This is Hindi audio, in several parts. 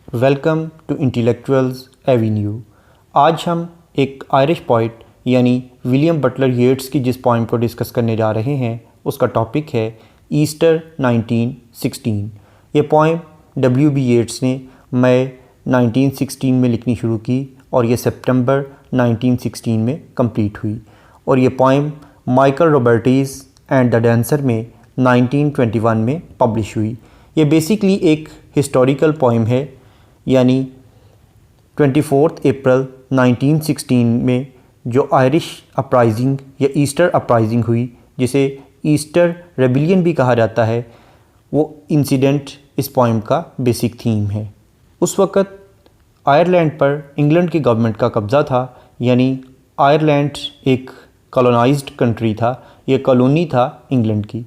Welcome to intellectuals Avenue. आज हम एक आयरिश पोइट यानी विलियम बटलर येट्स की जिस पोइम को डिस्कस करने जा रहे हैं उसका टॉपिक है ईस्टर 1916। ये पोइम W.B. येट्स ने मई 1916 में लिखनी शुरू की और ये सितंबर 1916 में कंप्लीट हुई और ये poem Michael Robartes and the dancer में 1921 में पब्लिश हुई। ये बेसिकली एक हिस्टोरिकल पोइम है, यानी 24 अप्रैल 1916 में जो आयरिश अपराइजिंग या ईस्टर अपराइजिंग हुई, जिसे ईस्टर रेबिलियन भी कहा जाता है, वो इंसिडेंट इस पोइम का बेसिक थीम है। उस वक़्त आयरलैंड पर इंग्लैंड की गवर्नमेंट का कब्ज़ा था, यानी आयरलैंड एक कॉलोनाइज्ड कंट्री था, ये कॉलोनी था इंग्लैंड की।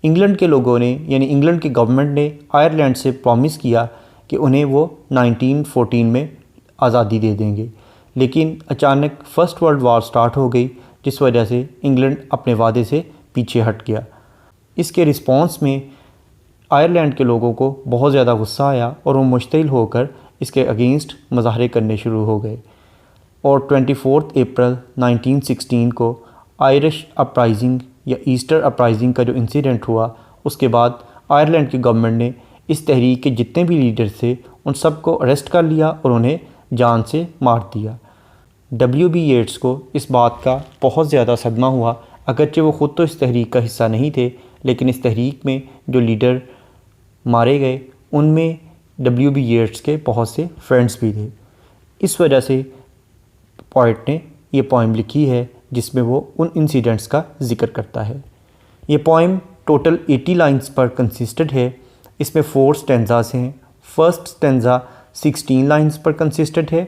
इंग्लैंड के लोगों ने यानी इंग्लैंड की गवर्नमेंट ने आयरलैंड से प्रॉमिस किया कि उन्हें वो 1914 में आज़ादी दे देंगे, लेकिन अचानक फ़र्स्ट वर्ल्ड वार स्टार्ट हो गई, जिस वजह से इंग्लैंड अपने वादे से पीछे हट गया। इसके रिस्पॉन्स में आयरलैंड के लोगों को बहुत ज़्यादा गुस्सा आया और वो मुश्तिल होकर इसके अगेंस्ट मुजाहरे करने शुरू हो गए और 24 अप्रैल 1916 को आयरिश अपराइजिंग या ईस्टर अपराइजिंग का जो इंसिडेंट हुआ, उसके बाद आयरलैंड की गवर्नमेंट ने इस तहरीक के जितने भी लीडर थे उन सबको अरेस्ट कर लिया और उन्हें जान से मार दिया। W.B. येट्स को इस बात का बहुत ज़्यादा सदमा हुआ, अगरचे वो ख़ुद तो इस तहरीक का हिस्सा नहीं थे, लेकिन इस तहरीक में जो लीडर मारे गए उनमें W.B. येट्स के बहुत से फ्रेंड्स भी थे। इस वजह से पोइट ने ये पोइम लिखी है जिसमें वो उन इंसिडेंट्स का ज़िक्र करता है। ये पोइम टोटल 80 लाइन्स पर कंसिस्टेड है। इसमें 4 स्टेंजास हैं। फर्स्ट स्टेंजा 16 लाइन्स पर कंसिस्टेड है,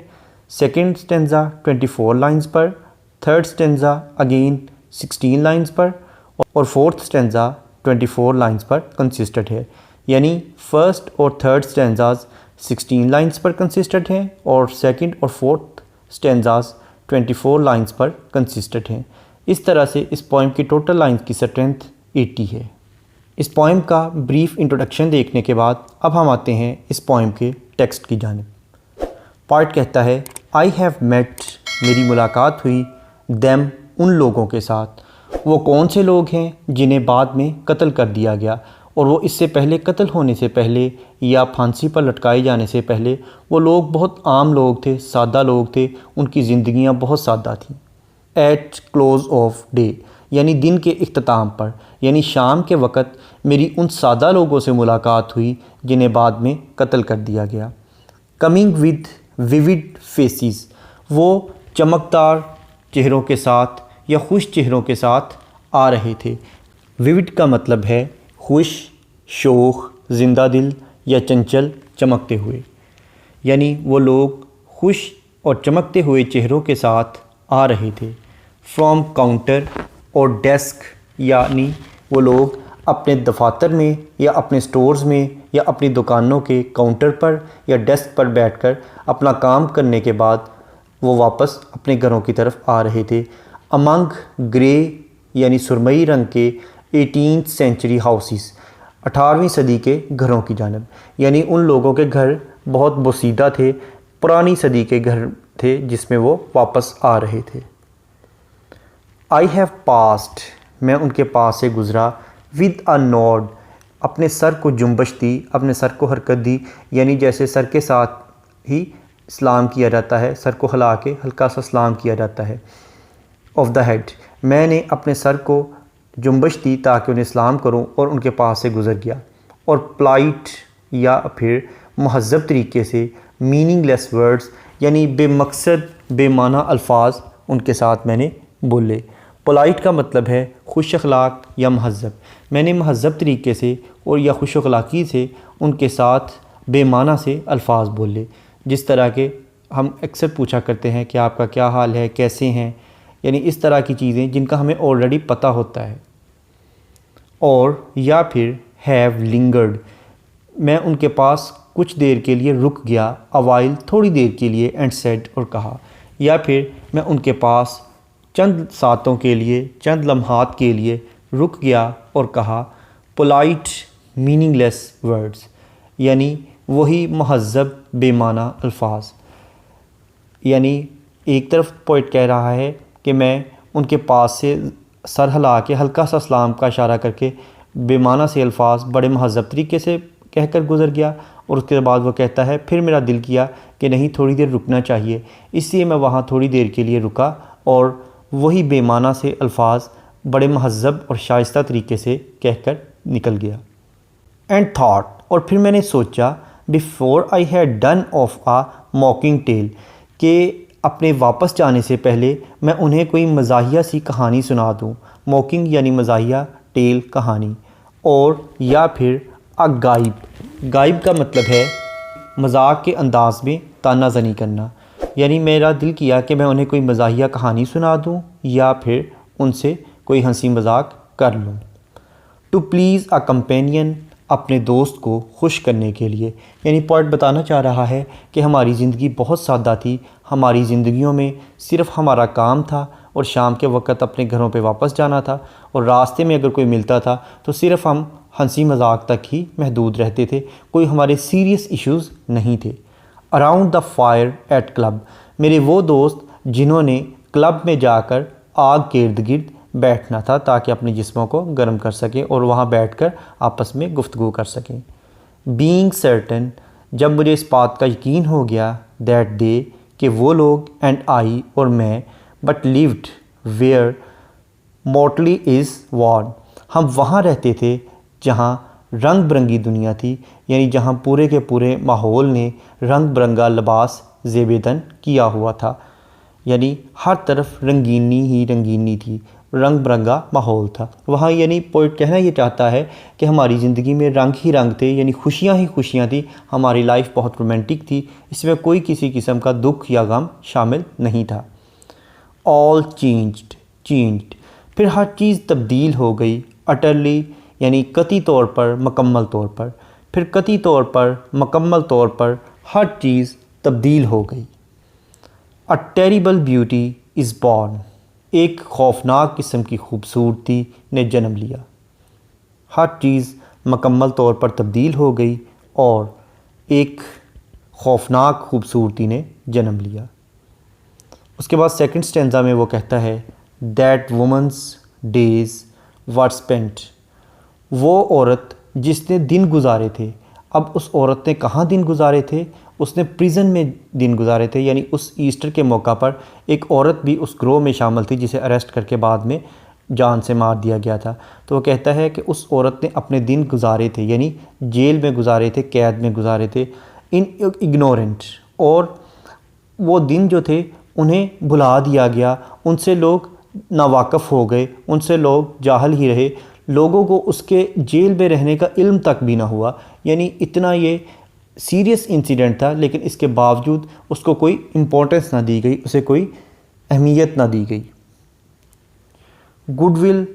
सेकंड स्टेंजा 24 लाइन्स पर, थर्ड स्टेंजा अगेन 16 लाइन्स पर और फोर्थ स्टेंजा 24 लाइन्स पर कंसिस्टेड है। यानी फर्स्ट और थर्ड स्टेंजास 16 लाइन्स पर कंसिस्टेड हैं और सेकंड और फोर्थ स्टेंजास 24 लाइन्स पर कंसिस्टेड हैं। इस तरह से इस पोइम की टोटल लाइन्स की स्ट्रेंथ 80 है। इस पोइम का ब्रीफ इंट्रोडक्शन देखने के बाद अब हम आते हैं इस पोइम के टेक्स्ट की जानिब। पोइट कहता है, आई हैव मेट, मेरी मुलाकात हुई, देम, उन लोगों के साथ। वो कौन से लोग हैं जिन्हें बाद में कत्ल कर दिया गया और वो इससे पहले कत्ल होने से पहले या फांसी पर लटकाए जाने से पहले वो लोग बहुत आम लोग थे, सादा लोग थे, उनकी ज़िंदगियाँ बहुत सादा थीं। एट क्लोज़ ऑफ डे यानी दिन के इख्तिताम पर, यानी शाम के वक़्त मेरी उन सादा लोगों से मुलाकात हुई जिन्हें बाद में कत्ल कर दिया गया। कमिंग विद विविड फेसिस, वो चमकदार चेहरों के साथ या खुश चेहरों के साथ आ रहे थे। विविड का मतलब है खुश, शोख, जिंदा दिल या चंचल, चमकते हुए। यानी वो लोग खुश और चमकते हुए चेहरों के साथ आ रहे थे। फ्रॉम काउंटर और डेस्क, यानी वो लोग अपने दफातर में या अपने स्टोर्स में या अपनी दुकानों के काउंटर पर या डेस्क पर बैठकर अपना काम करने के बाद वो वापस अपने घरों की तरफ आ रहे थे। अमंग ग्रे यानी सुरमई रंग के 18th सेंचुरी हाउसेस, 18वीं सदी के घरों की जानब, यानी उन लोगों के घर बहुत बोसीदा थे, पुरानी सदी के घर थे जिसमें वो वापस आ रहे थे। आई हैव पास्ड, मैं उनके पास से गुज़रा, विद अ नॉड, अपने सर को जुम्बश दी, अपने सर को हरकत दी, यानी जैसे सर के साथ ही सलाम किया जाता है, सर को हिला के हल्का सा सलाम किया जाता है। ऑफ द हेड, मैंने अपने सर को जुम्बश दी ताकि उन्हें सलाम करूं और उनके पास से गुज़र गया। और पोलाइट या फिर महज़ब तरीके से, मीनिंगलेस वर्ड्स यानी बेमकसद बेमाना अल्फाज उनके साथ मैंने बोले। पोलाइट का मतलब है खुश अखलाक या महज़ब। मैंने महज़ब तरीके से और या खुश अखलाकी से उनके साथ बेमाना से अल्फाज बोले, जिस तरह के हम अक्सर पूछा करते हैं कि आपका क्या हाल है, कैसे हैं, यानी इस तरह की चीज़ें जिनका हमें ऑलरेडी पता होता है। और या फिर हैव लिंगर्ड, मैं उनके पास कुछ देर के लिए रुक गया, अवाइल, थोड़ी देर के लिए, एंड सेड, और कहा। या फिर मैं उनके पास चंद सातों के लिए, चंद लम्हात के लिए रुक गया और कहा। पोलाइट मीनिंगलेस वर्ड्स, यानी वही महज़ब बेमाना अल्फाज। यानी एक तरफ पोइट कह रहा है कि मैं उनके पास से सर हिला के हल्का सा सलाम का इशारा करके बेमाना से अल्फाज बड़े महज़ब तरीके से कहकर गुज़र गया, और उसके बाद वो कहता है फिर मेरा दिल किया कि नहीं, थोड़ी देर रुकना चाहिए, इसलिए मैं वहाँ थोड़ी देर के लिए रुका और वही बेमाना से अल्फाज बड़े महज़ब और शाइस्ता तरीके से कहकर निकल गया। एंड थॉट, और फिर मैंने सोचा, before I had done of a mocking tale, कि अपने वापस जाने से पहले मैं उन्हें कोई मज़ाहिया सी कहानी सुना दूँ। मॉकिंग यानी मज़ाहिया, टेल कहानी, और या फिर गाइब। गाइब का मतलब है मजाक के अंदाज में ताना ज़नी करना। यानी मेरा दिल किया कि मैं उन्हें कोई मज़ाहिया कहानी सुना दूँ या फिर उनसे कोई हंसी मजाक कर लूँ। टू प्लीज़ अ कंपेनियन, अपने दोस्त को खुश करने के लिए। यानी पॉइंट बताना चाह रहा है कि हमारी ज़िंदगी बहुत सादा थी, हमारी ज़िंदगियों में सिर्फ़ हमारा काम था और शाम के वक्त अपने घरों पे वापस जाना था, और रास्ते में अगर कोई मिलता था तो सिर्फ़ हम हंसी मजाक तक ही महदूद रहते थे, कोई हमारे सीरियस इश्यूज़ नहीं थे। Around the fire eight club, मेरे वो दोस्त जिन्होंने क्लब में जाकर आग के इर्द गिर्द बैठना था ताकि अपने जिस्मों को गर्म कर सकें और वहाँ बैठकर आपस में गुफ्तगू कर सकें। बीइंग सर्टन, जब मुझे इस बात का यकीन हो गया, दैट दे, कि वो लोग, एंड आई, और मैं, but lived where motley is worn, हम वहाँ रहते थे जहाँ रंग बिरंगी दुनिया थी, यानी जहाँ पूरे के पूरे माहौल ने रंग बिरंगा लिबास ज़ेबेदन किया हुआ था। यानी हर तरफ रंगीनी ही रंगीनी थी, रंग बिरंगा माहौल था वहाँ। यानी पोइट कहना ये चाहता है कि हमारी ज़िंदगी में रंग ही रंग थे, यानी खुशियाँ ही खुशियाँ थी, हमारी लाइफ बहुत रोमांटिक थी, इसमें कोई किसी किस्म का दुख या गम शामिल नहीं था। ऑल चेंज्ड, फिर हर चीज़ तब्दील हो गई। अटरली, यानी कती तौर पर, मुकम्मल तौर पर, फिर कती तौर पर, मुकम्मल तौर पर हर चीज़ तब्दील हो गई। A terrible beauty is born, एक खौफनाक किस्म की खूबसूरती ने जन्म लिया। हर चीज़ मुकम्मल तौर पर तब्दील हो गई और एक खौफनाक खूबसूरती ने जन्म लिया। उसके बाद सेकंड स्टेंजा में वो कहता है, that woman's days were spent, वो औरत जिसने दिन गुजारे थे। अब उस औरत ने कहाँ दिन गुजारे थे? उसने प्रिजन में दिन गुजारे थे। यानी उस ईस्टर के मौका पर एक औरत भी उस ग्रोह में शामिल थी जिसे अरेस्ट करके बाद में जान से मार दिया गया था। तो वो कहता है कि उस औरत ने अपने दिन गुजारे थे, यानी जेल में गुजारे थे, कैद में गुजारे थे, इन इग्नोरेंट, और वो दिन जो थे उन्हें भुला दिया गया, उनसे लोग नावाकफ़ हो गए, उनसे लोग जाहल ही रहे, लोगों को उसके जेल में रहने का इल्म तक भी ना हुआ। यानी इतना ये सीरियस इंसिडेंट था, लेकिन इसके बावजूद उसको कोई इम्पोर्टेंस ना दी गई, उसे कोई अहमियत ना दी गई। गुडविल,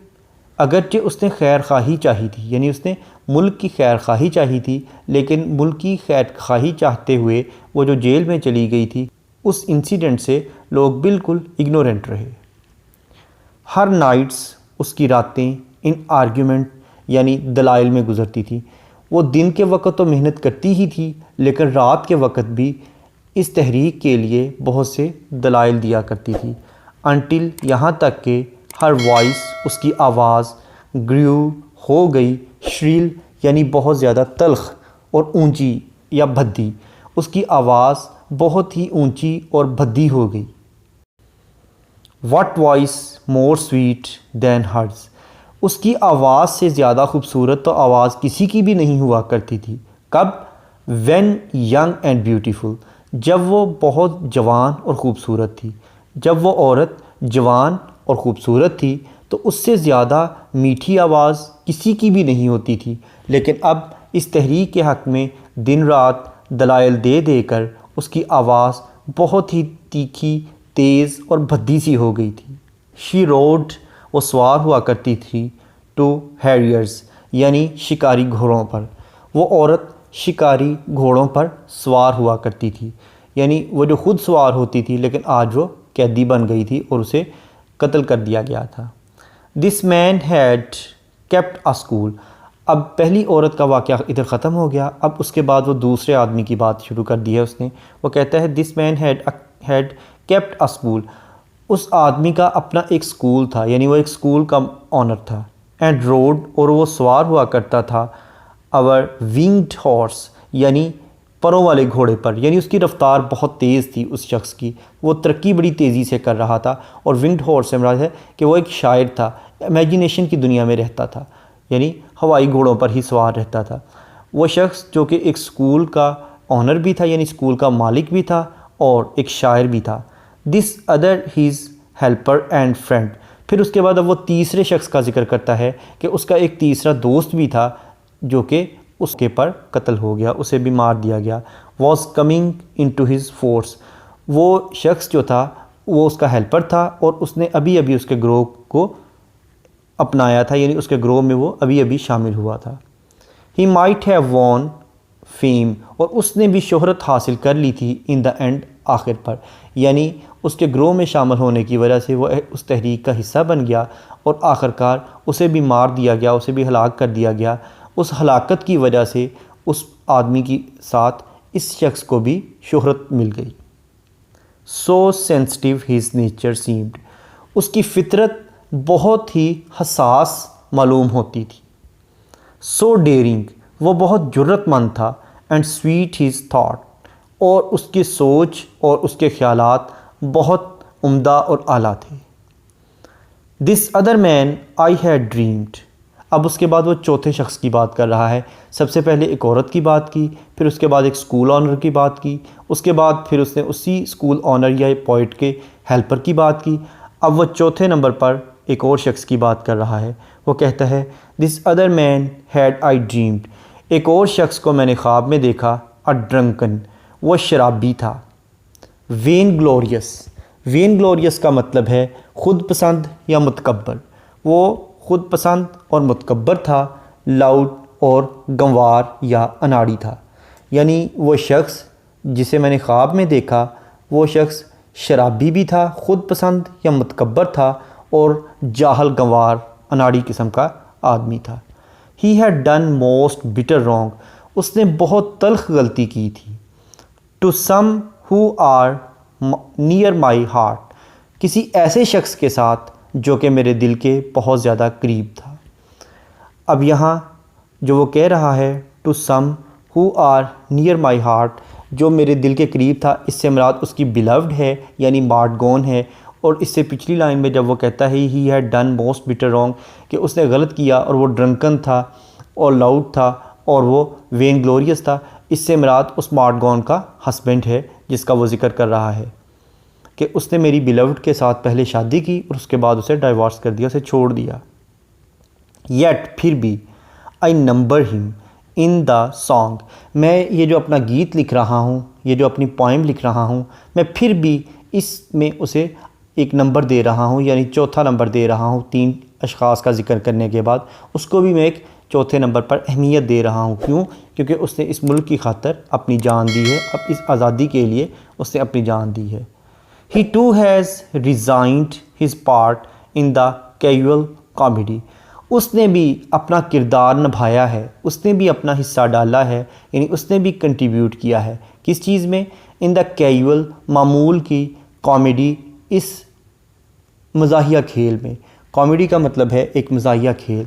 अगरचे उसने खैर खाही चाही थी, यानी उसने मुल्क की खैर खाही चाही थी, लेकिन मुल्क की खैर खाही चाहते हुए वो जो जेल में चली गई थी, उस इंसिडेंट से लोग बिल्कुल इग्नोरेंट रहे। हर नाइट्स, उसकी रातें, इन आर्ग्यूमेंट, यानी दलाइल में गुजरती थी। वो दिन के वक्त तो मेहनत करती ही थी, लेकिन रात के वक्त भी इस तहरीक के लिए बहुत से दलाइल दिया करती थी। अनटिल, यहाँ तक कि हर वॉइस, उसकी आवाज़, ग्रू, हो गई, श्रील, यानी बहुत ज़्यादा तल्ख और ऊंची या भद्दी, उसकी आवाज़ बहुत ही ऊंची और भद्दी हो गई। What voice more sweet than hers, उसकी आवाज़ से ज़्यादा खूबसूरत तो आवाज़ किसी की भी नहीं हुआ करती थी। कब? व्हेन यंग एंड ब्यूटीफुल, जब वो बहुत जवान और ख़ूबसूरत थी। जब वो औरत जवान और ख़ूबसूरत थी तो उससे ज़्यादा मीठी आवाज़ किसी की भी नहीं होती थी। लेकिन अब इस तहरीक के हक़ में दिन रात दलाइल दे देकर उसकी आवाज़ बहुत ही तीखी, तेज़ और भद्दी सी हो गई थी। शी रोड, वो सवार हुआ करती थी, टू हैरियर्स, यानी शिकारी घोड़ों पर। वो औरत शिकारी घोड़ों पर सवार हुआ करती थी, यानी वो जो ख़ुद सवार होती थी, लेकिन आज वो कैदी बन गई थी और उसे कत्ल कर दिया गया था। This man had kept a school, अब पहली औरत का वाक़या इधर ख़त्म हो गया। अब उसके बाद वो दूसरे आदमी की बात शुरू कर दी है उसने। वो कहता है this man had kept a school. उस आदमी का अपना एक स्कूल था, यानी वो एक स्कूल का ऑनर था। एंड रोड, और वो सवार हुआ करता था अवर विंग्ड हॉर्स, यानी परों वाले घोड़े पर। यानी उसकी रफ़्तार बहुत तेज़ थी उस शख्स की, वो तरक्की बड़ी तेज़ी से कर रहा था। और विंग्ड हॉर्स से मुराद है कि वो एक शायर था, इमेजिनेशन की दुनिया में रहता था, यानी हवाई घोड़ों पर ही सवार रहता था। वो शख्स जो कि एक स्कूल का ऑनर भी था, यानी स्कूल का मालिक भी था और एक शायर भी था। This other his helper and friend. फिर उसके बाद अब वो तीसरे शख्स का जिक्र करता है कि उसका एक तीसरा दोस्त भी था जो कि उसके पर कत्ल हो गया, उसे भी मार दिया गया। Was coming into his force. वो शख्स जो था वो उसका हेल्पर था और उसने अभी अभी उसके ग्रोह को अपनाया था, यानी उसके ग्रोह में वो अभी अभी शामिल हुआ था। He might have von fame, और उसने भी शोहरत हासिल कर ली थी इन द एंड, आखिर पर। यानी उसके ग्रोह में शामिल होने की वजह से वो उस तहरीक का हिस्सा बन गया और आखिरकार उसे भी मार दिया गया, उसे भी हलाक कर दिया गया। उस हलाकत की वजह से उस आदमी के साथ इस शख्स को भी शोहरत मिल गई। So sensitive his nature seemed. उसकी फ़ितरत बहुत ही हसास मालूम होती थी। सो डेयरिंग, वो बहुत जुर्रतमंद था। एंड स्वीट हिज थाट, और उसकी सोच और उसके ख्यालात बहुत उम्दा और आला थे। This other man I had dreamed. अब उसके बाद वो चौथे शख्स की बात कर रहा है। सबसे पहले एक औरत की बात की, फिर उसके बाद एक स्कूल ऑनर की बात की, उसके बाद फिर उसने उसी स्कूल ऑनर या पोइट के हेल्पर की बात की। अब वो चौथे नंबर पर एक और शख्स की बात कर रहा है। वो कहता है this other man had I dreamed. एक और शख्स को मैंने ख्वाब में देखा, अ ड्रंकन, वो शराबी था। वेन ग्लोरियस, वेन ग्लोरियस का मतलब है ख़ुद पसंद या मुतकब्बर। वो ख़ुद पसंद और मुतकब्बर था। लाउड और गंवार या अनाड़ी था। यानी वो शख्स जिसे मैंने ख्वाब में देखा वो शख्स शराबी भी था, ख़ुद पसंद या मुतकब्बर था और जाहल गंवार अनाड़ी किस्म का आदमी था। He had done most bitter wrong, उसने बहुत तल्ख गलती की थी। To some who are near my heart, किसी ऐसे शख्स के साथ जो कि मेरे दिल के बहुत ज़्यादा करीब था। अब यहाँ जो वो कह रहा है to some who are near my heart, जो मेरे दिल के करीब था, इससे मुराद उसकी बिलव्ड है, यानी मार्ट गॉन है। और इससे पिछली लाइन में जब वो कहता है ही had done most bitter wrong, कि उसने गलत किया और वो ड्रंकन था और लाउड था और वो वेन ग्लोरियस था, इससे मुराद उस मार्ट गॉन का हस्बैंड है जिसका वो जिक्र कर रहा है कि उसने मेरी बिलव्ड के साथ पहले शादी की और उसके बाद उसे डाइवोर्स कर दिया, उसे छोड़ दिया। येट, फिर भी, आई number him in the song, मैं ये जो अपना गीत लिख रहा हूँ, ये जो अपनी पोइम लिख रहा हूँ, मैं फिर भी इसमें उसे एक नंबर दे रहा हूँ, यानी चौथा नंबर दे रहा हूँ। 3 अशख़ास का जिक्र करने के बाद उसको भी मैं एक चौथे नंबर पर अहमियत दे रहा हूँ। क्यों? क्योंकि उसने इस मुल्क की खातर अपनी जान दी है, अब इस आज़ादी के लिए उसने अपनी जान दी है। He too has resigned his part in the casual comedy, उसने भी अपना किरदार निभाया है, उसने भी अपना हिस्सा डाला है, यानी उसने भी कंट्रीब्यूट किया है। किस चीज़ में? इन द कैजुअल, मामूल की, कॉमेडी, इस मज़ाहिया खेल में। कॉमेडी का मतलब है एक मज़ाहिया खेल।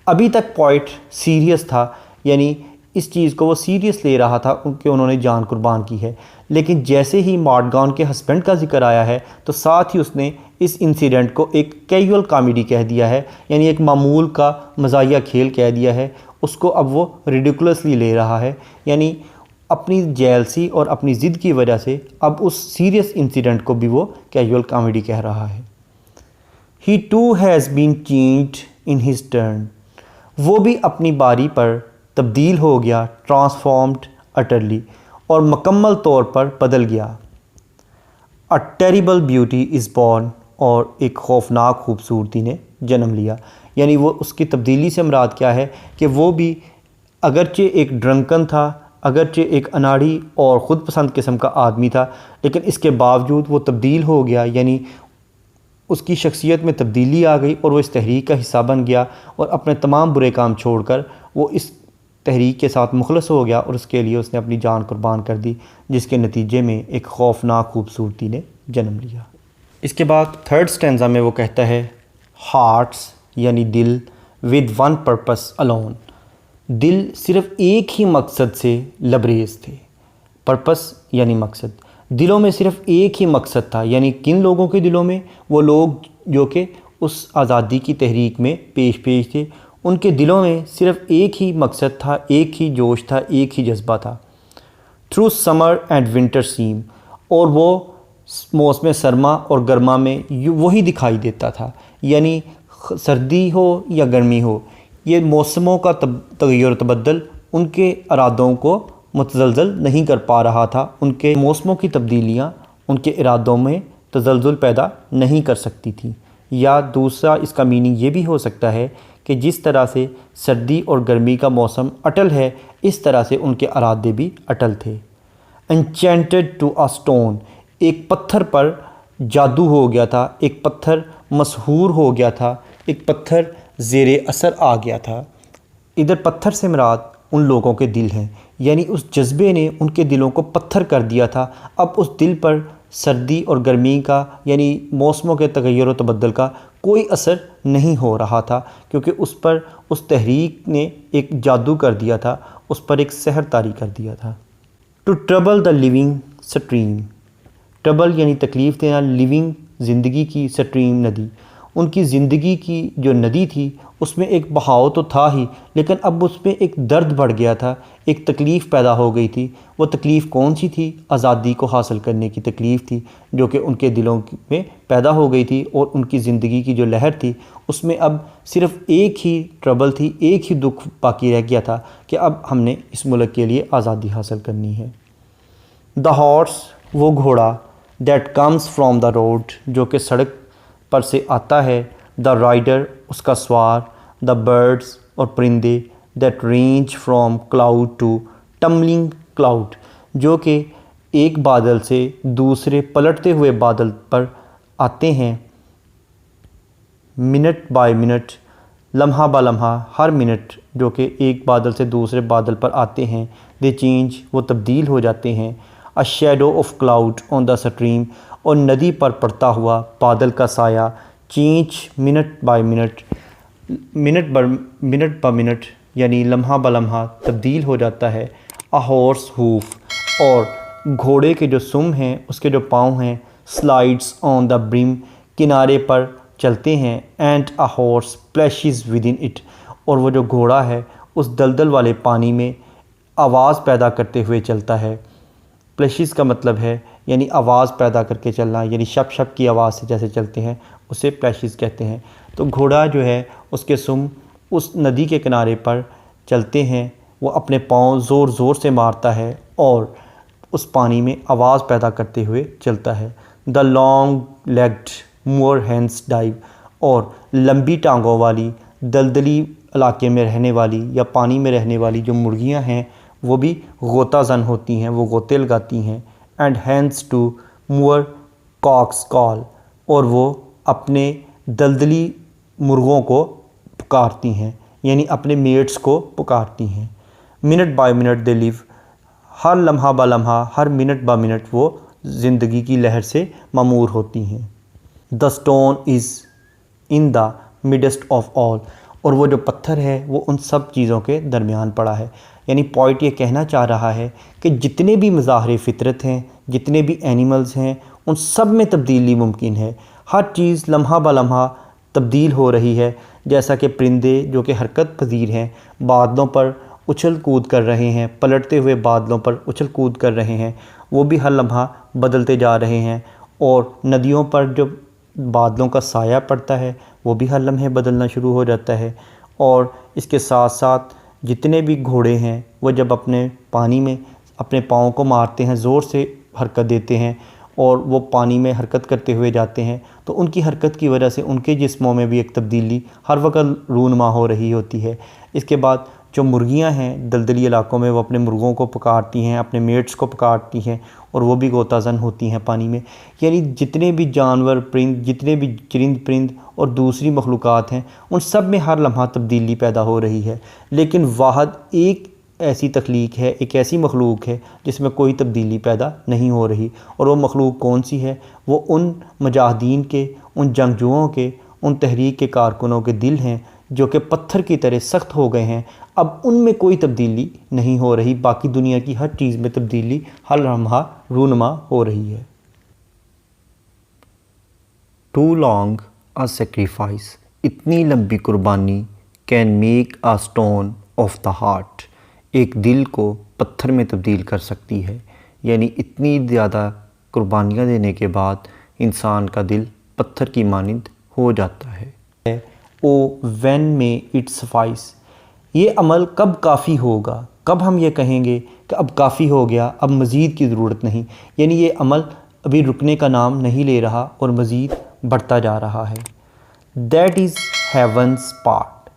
अभी तक पोइट सीरियस था, यानी इस चीज़ को वो सीरियस ले रहा था क्योंकि उन्होंने जान कुर्बान की है। लेकिन जैसे ही मार्टगॉन के हस्बैंड का जिक्र आया है तो साथ ही उसने इस इंसिडेंट को एक कैजुअल कॉमेडी कह दिया है, यानी एक मामूल का मज़ाहिया खेल कह दिया है। उसको अब वो रिडिकुलसली ले रहा है, यानी अपनी जेलसी और अपनी ज़िद की वजह से अब उस सीरियस इंसिडेंट को भी वो कैजुअल कॉमेडी कह रहा है। He too has been changed in his turn, वो भी अपनी बारी पर तब्दील हो गया, ट्रांसफॉर्म्ड अटरली, और मुकम्मल तौर पर बदल गया। A terrible beauty is born, और एक खौफनाक खूबसूरती ने जन्म लिया। यानी वो उसकी तब्दीली से मुराद क्या है कि वो भी अगरचे एक ड्रंकन था, अगरचे एक अनाड़ी और ख़ुद पसंद किस्म का आदमी था, लेकिन इसके बावजूद वो तब्दील हो गया, यानी उसकी शख्सियत में तब्दीली आ गई और वो इस तहरीक का हिस्सा बन गया और अपने तमाम बुरे काम छोड़कर वो इस तहरीक के साथ मुखलस हो गया और उसके लिए उसने अपनी जान कुर्बान कर दी, जिसके नतीजे में एक खौफनाक खूबसूरती ने जन्म लिया। इसके बाद थर्ड स्टैंजा में वो कहता है हार्ट्स यानी दिल विद वन पर्पस अलोन, दिल सिर्फ़ एक ही मकसद से लबरेज थे। पर्पस यानी मकसद, दिलों में सिर्फ़ एक ही मकसद था, यानी किन लोगों के दिलों में, वो लोग जो कि उस आज़ादी की तहरीक में पेश थे, उनके दिलों में सिर्फ़ एक ही मकसद था, एक ही जोश था, एक ही जज्बा था। थ्रू समर एंड विंटर सीम, और वो मौसम सरमा और गर्मा में वही दिखाई देता था, यानी सर्दी हो या गर्मी हो, ये मौसमों का तग़य्युर तबद्दल उनके इरादों को मुतज़लज़ल नहीं कर पा रहा था। उनके मौसमों की तब्दीलियाँ उनके इरादों में तज़लज़ुल पैदा नहीं कर सकती थी। या दूसरा इसका मीनिंग ये भी हो सकता है कि जिस तरह से सर्दी और गर्मी का मौसम अटल है, इस तरह से उनके इरादे भी अटल थे। एन्चेंटेड टू अ स्टोन, एक पत्थर पर जादू हो गया था, एक पत्थर मशहूर हो गया था, एक पत्थर ज़ेरे असर आ गया था। इधर पत्थर से मुराद उन लोगों के दिल हैं, यानी उस जज्बे ने उनके दिलों को पत्थर कर दिया था। अब उस दिल पर सर्दी और गर्मी का यानी मौसमों के तग़य्युर तबद्दल का कोई असर नहीं हो रहा था, क्योंकि उस पर उस तहरीक ने एक जादू कर दिया था, उस पर एक सहर तारी कर दिया था। To trouble the living stream, trouble यानी तकलीफ़ देना, लिविंग ज़िंदगी की, स्ट्रीम नदी, उनकी ज़िंदगी की जो नदी थी उसमें एक बहाव तो था ही, लेकिन अब उसमें एक दर्द बढ़ गया था, एक तकलीफ़ पैदा हो गई थी। वो तकलीफ़ कौन सी थी? आज़ादी को हासिल करने की तकलीफ़ थी, जो कि उनके दिलों में पैदा हो गई थी, और उनकी ज़िंदगी की जो लहर थी उसमें अब सिर्फ़ एक ही ट्रबल थी, एक ही दुख बाकी रह गया था कि अब हमने इस मुल्क के लिए आज़ादी हासिल करनी है। द हॉर्स, वो घोड़ा, that comes from the road, जो कि सड़क पर से आता है, द राइडर, उसका सवार, द बर्ड्स, और परिंदे, that range from cloud to tumbling cloud, जो कि एक बादल से दूसरे पलटते हुए बादल पर आते हैं, मिनट बाय मिनट, लम्हा बा लम्हा, हर मिनट जो कि एक बादल से दूसरे बादल पर आते हैं, दे चेंज, वो तब्दील हो जाते हैं। A shadow of cloud on the stream, और नदी पर पड़ता हुआ बादल का साया, change minute by minute, minute ब मिनट, यानी लम्हा ब लम्हा तब्दील हो जाता है। अ हॉर्स हूफ, और घोड़े के जो सुम हैं, उसके जो पाँव हैं, स्लाइड्स ऑन द ब्रिम, किनारे पर चलते हैं। And a horse plashes within it, और वो जो घोड़ा है उस दलदल वाले पानी में आवाज़ पैदा करते हुए चलता है। प्लैशेस का मतलब है यानी आवाज़ पैदा करके चलना, यानी शप शप की आवाज़ से जैसे चलते हैं उसे प्लैशेस कहते हैं। तो घोड़ा जो है उसके सुम उस नदी के किनारे पर चलते हैं, वो अपने पाँव ज़ोर ज़ोर से मारता है और उस पानी में आवाज़ पैदा करते हुए चलता है। The long legged more hands dive, और लंबी टांगों वाली दलदली इलाके में रहने वाली या पानी में रहने वाली जो मुर्गियां हैं वो भी गोता जन होती हैं, वो गोते लगाती हैं। And hands to moor cocks call, और वो अपने दलदली मुर्गों को पुकारती हैं, यानी अपने मेट्स को पुकारती हैं। Minute by minute they live, हर लम्हा ब लम्हा, हर मिनट ब मिनट वो ज़िंदगी की लहर से मामूर होती हैं। The stone is in the midst of all, और वो जो पत्थर है वो उन सब चीज़ों के दरमियान पड़ा है। यानी पॉइंट ये कहना चाह रहा है कि जितने भी मज़ाहिर फ़ितरत हैं, जितने भी एनिमल्स हैं, उन सब में तब्दीली मुमकिन है। हर चीज़ लम्हा ब लम्हा तब्दील हो रही है। जैसा कि परिंदे जो कि हरकत पजीर हैं, बादलों पर उछल कूद कर रहे हैं, पलटते हुए बादलों पर उछल कूद कर रहे हैं, वो भी हर लम्हा बदलते जा रहे हैं। और नदियों पर जो बादलों का साया पड़ता है वो भी हर लम्हे बदलना शुरू हो जाता है। और इसके साथ साथ जितने भी घोड़े हैं वो जब अपने पानी में अपने पाँव को मारते हैं, ज़ोर से हरकत देते हैं और वो पानी में हरकत करते हुए जाते हैं, तो उनकी हरकत की वजह से उनके जिस्मों में भी एक तब्दीली हर वक्त रूनुमा हो रही होती है। इसके बाद जो मुर्गियां हैं दलदली इलाकों में वो अपने मुर्गों को पुकारती हैं, अपने मेट्स को पुकारती हैं और वो भी गोताज़न होती हैं पानी में। यानी जितने भी जानवर परिंद, जितने भी चरिंद परिंद और दूसरी मखलूक़ात हैं, उन सब में हर लम्हा तब्दीली पैदा हो रही है। लेकिन वाहद एक ऐसी तख्लीक है, एक ऐसी मखलूक है जिसमें कोई तब्दीली पैदा नहीं हो रही। और वो मखलूक कौन सी है? वो उन मुजाहिदीन के, उन जंगजुओं के, उन तहरीक के कारकुनों के दिल हैं जो कि पत्थर की तरह सख्त हो गए हैं। अब उनमें कोई तब्दीली नहीं हो रही, बाकी दुनिया की हर चीज़ में तब्दीली हर लम्हा रूनमा हो रही है। टू लॉन्ग अ सेक्रीफाइस, इतनी लंबी कुर्बानी can make a stone of the heart, एक दिल को पत्थर में तब्दील कर सकती है। यानी इतनी ज़्यादा कुर्बानियाँ देने के बाद इंसान का दिल पत्थर की मानिंद हो जाता है। O when may it suffice, ये अमल कब काफ़ी होगा, कब हम ये कहेंगे कि अब काफ़ी हो गया, अब मज़ीद की ज़रूरत नहीं। यानी ये अमल अभी रुकने का नाम नहीं ले रहा और मज़ीद बढ़ता जा रहा है। दैट इज़ हेवन्स पार्ट,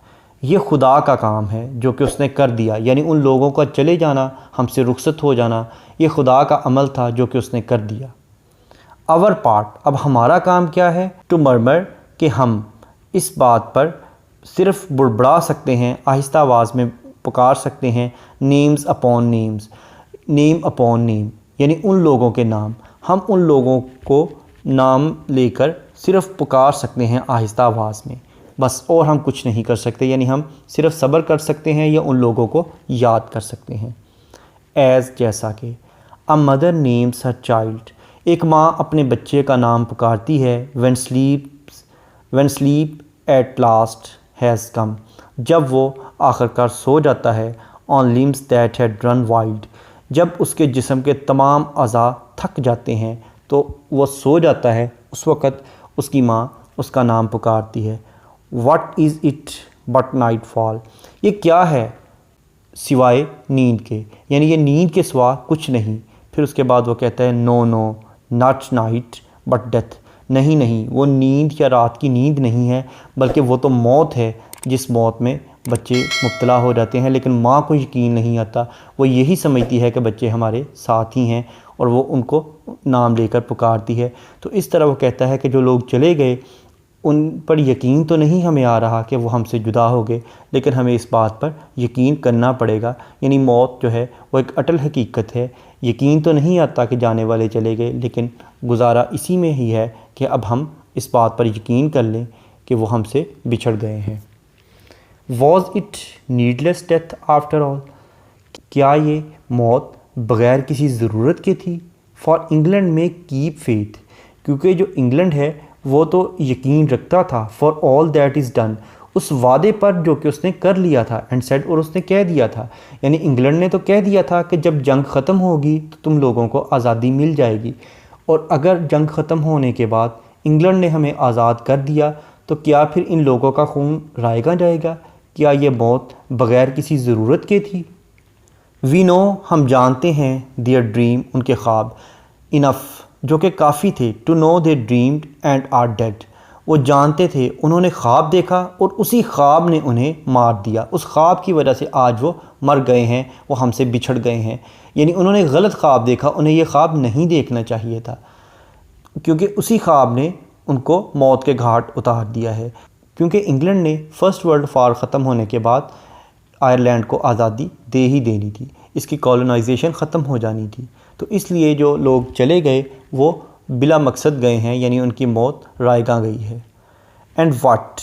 ये खुदा का काम है जो कि उसने कर दिया। यानी उन लोगों का चले जाना, हमसे रुखसत हो जाना, ये खुदा का अमल था जो कि उसने कर दिया। आवर पार्ट, अब हमारा काम क्या है? टू मर्मर, कि हम इस बात पर सिर्फ बुड़बड़ा सकते हैं, आहिस्ता आवाज़ में पुकार सकते हैं। Names upon names, name upon name, यानी उन लोगों के नाम, हम उन लोगों को नाम लेकर सिर्फ पुकार सकते हैं आहिस्ता आवाज़ में, बस। और हम कुछ नहीं कर सकते, यानी हम सिर्फ सब्र कर सकते हैं या उन लोगों को याद कर सकते हैं। एज़, जैसा कि। अ मदर नेम्स हर चाइल्ड, एक माँ अपने बच्चे का नाम पुकारती है। When sleep at last has कम, जब वो आखिरकार सो जाता है। On limbs that had run wild, जब उसके जिस्म के तमाम अज़ा थक जाते हैं तो वो सो जाता है, उस वक़्त उसकी माँ उसका नाम पुकारती है। What is it but night fall, ये क्या है सिवाय नींद के, यानी ये नींद के सिवा कुछ नहीं। फिर उसके बाद वो कहता है no no not night but death, नहीं नहीं, वो नींद या रात की नींद नहीं है, बल्कि वो तो मौत है जिस मौत में बच्चे मुब्तला हो जाते हैं। लेकिन माँ को यकीन नहीं आता, वो यही समझती है कि बच्चे हमारे साथ ही हैं और वो उनको नाम लेकर पुकारती है। तो इस तरह वो कहता है कि जो लोग चले गए उन पर यकीन तो नहीं हमें आ रहा कि वो हमसे जुदा हो गए, लेकिन हमें इस बात पर यकीन करना पड़ेगा। यानी मौत जो है वो एक अटल हकीकत है। यकीन तो नहीं आता कि जाने वाले चले गए, लेकिन गुजारा इसी में ही है कि अब हम इस बात पर यकीन कर लें कि वो हमसे बिछड़ गए हैं। Was it needless death after all, क्या ये मौत बग़ैर किसी ज़रूरत के थी? फॉर इंग्लैंड में कीप फेथ, क्योंकि जो इंग्लैंड है वो तो यकीन रखता था। For all that is done, उस वादे पर जो कि उसने कर लिया था। एंड सेड, और उसने कह दिया था, यानी इंग्लैंड ने तो कह दिया था कि जब जंग ख़त्म होगी तो तुम लोगों को आज़ादी मिल जाएगी। और अगर जंग ख़त्म होने के बाद इंग्लैंड ने हमें आज़ाद कर दिया तो क्या फिर इन लोगों का खून रायगा जाएगा? क्या ये मौत बग़ैर किसी ज़रूरत के थी? वी नो, हम जानते हैं, देयर ड्रीम, उनके ख्वाब, इनफ, जो कि काफ़ी थे। To know they dreamed and are dead, वो जानते थे, उन्होंने ख्वाब देखा और उसी ख्वाब ने उन्हें मार दिया। उस ख्वाब की वजह से आज वो मर गए हैं, वो हमसे बिछड़ गए हैं। यानी उन्होंने गलत ख्वाब देखा, उन्हें ये ख्वाब नहीं देखना चाहिए था, क्योंकि उसी ख्वाब ने उनको मौत के घाट उतार दिया है। क्योंकि इंग्लैंड ने फ़र्स्ट वर्ल्ड वार ख़त्म होने के बाद आयरलैंड को आज़ादी दे ही देनी थी, इसकी कॉलोनाइजेशन ख़त्म हो जानी थी। तो इसलिए जो लोग चले गए वो बिला मकसद गए हैं, यानी उनकी मौत रायगा गई है। And what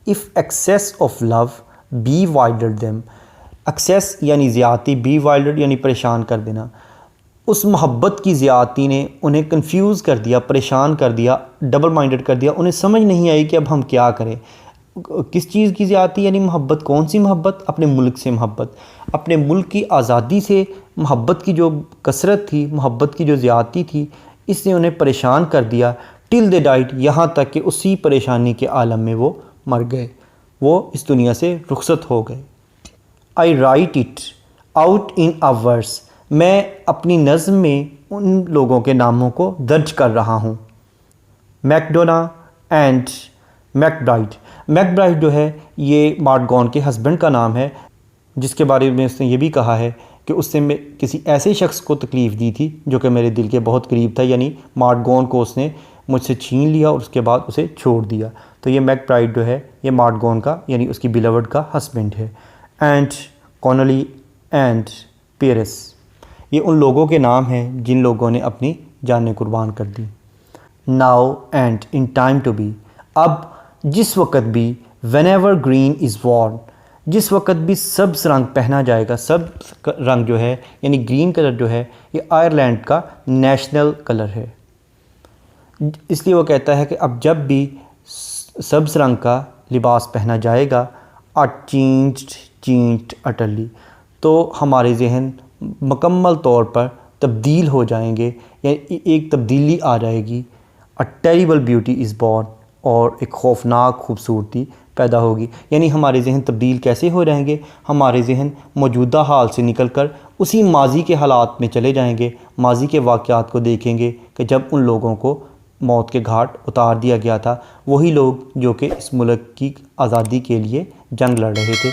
if excess of love bewildered them, excess यानी ज़्यादती, बी वाइल्डेड यानी परेशान कर देना। उस मोहब्बत की ज़्यादती ने उन्हें कंफ्यूज कर दिया, परेशान कर दिया, डबल माइंडेड कर दिया। उन्हें समझ नहीं आई कि अब हम क्या करें। किस चीज़ की ज़्यादती, यानी मोहब्बत, कौन सी मोहब्बत? अपने मुल्क से मोहब्बत, अपने मुल्क की आज़ादी से मोहब्बत की जो कसरत थी, मोहब्बत की जो ज़्यादती थी, इसने उन्हें परेशान कर दिया। टिल दे डाइट, यहाँ तक कि उसी परेशानी के आलम में वो मर गए, वो इस दुनिया से रुखसत हो गए। I write it out in a verse, मैं अपनी नज़्म में उन लोगों के नामों को दर्ज कर रहा हूँ। मैकडोना एंड मैकब्राइड, मैकब्राइड जो है ये मार्ट गॉन के हस्बैंड का नाम है। जिसके बारे में उसने ये भी कहा है कि उससे मैं किसी ऐसे शख्स को तकलीफ़ दी थी जो कि मेरे दिल के बहुत करीब था, यानी मार्ट गॉन को उसने मुझसे छीन लिया और उसके बाद उसे छोड़ दिया। तो ये मैकब्राइड जो है ये मार्ट गॉन का यानी उसकी बिलवर्ड का हस्बैंड है। एंड कॉनली एंड पेरिस, ये उन लोगों के नाम हैं जिन लोगों ने अपनी जानें कुर्बान कर दी। Now and in time to be, अब जिस वक़्त भी, wherever green is worn, जिस वक़्त भी सब्ज़ रंग पहना जाएगा। सब्ज़ रंग जो है यानी ग्रीन कलर जो है ये आयरलैंड का नेशनल कलर है। इसलिए वो कहता है कि अब जब भी सब्ज़ रंग का लिबास पहना जाएगा, चेंज्ड अटरली, तो हमारे जहन मुकम्मल तौर पर तब्दील हो जाएंगे या एक तब्दीली आ जाएगी। A terrible beauty is born, और एक खौफनाक खूबसूरती पैदा होगी। यानी हमारे जहन तब्दील कैसे हो जाएंगे, हमारे जहन मौजूदा हाल से निकलकर उसी माजी के हालात में चले जाएंगे, माजी के वाक़यात को देखेंगे कि जब उन लोगों को मौत के घाट उतार दिया गया था, वही लोग जो कि इस मुल्क की आज़ादी के लिए जंग लड़ रहे थे।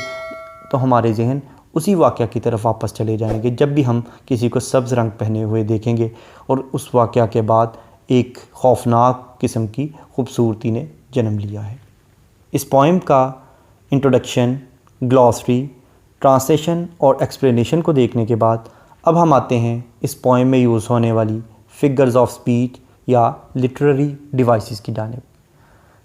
तो हमारे जहन उसी वाक़या की तरफ वापस चले जाएंगे जब भी हम किसी को सब्ज़ रंग पहने हुए देखेंगे और उस वाक़या के बाद एक खौफनाक किस्म की खूबसूरती ने जन्म लिया है। इस पोएम का इंट्रोडक्शन, ग्लॉसरी, ट्रांसलेशन और एक्सप्लेनेशन को देखने के बाद अब हम आते हैं इस पोएम में यूज़ होने वाली फिगर्स ऑफ स्पीच या लिटरेरी डिवाइसेस की जानिब।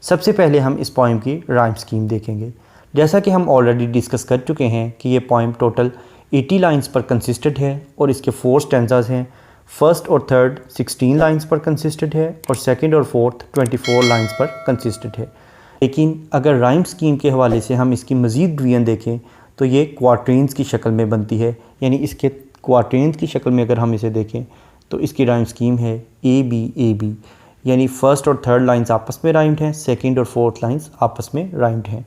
सबसे पहले हम इस पोएम की राइम स्कीम देखेंगे। जैसा कि हम ऑलरेडी डिस्कस कर चुके हैं कि ये पोएम टोटल 80 लाइंस पर कंसिस्टेड है और इसके 4 स्टैंजास हैं। फर्स्ट और थर्ड 16 लाइंस पर कंसिस्टेड है और सेकंड और फोर्थ 24 लाइंस पर कंसिस्टेड है। लेकिन अगर राइम स्कीम के हवाले से हम इसकी मज़ीद डिवीजन देखें तो ये क्वार्टरेंस की शक्ल में बनती है। यानी इसके क्वार्टरेंस की शक्ल में अगर हम इसे देखें तो इसकी राइम स्कीम है ए बी, यानी फर्स्ट और थर्ड लाइंस आपस में राइम्ड हैं, सेकंड और फोर्थ लाइंस आपस में राइम्ड हैं।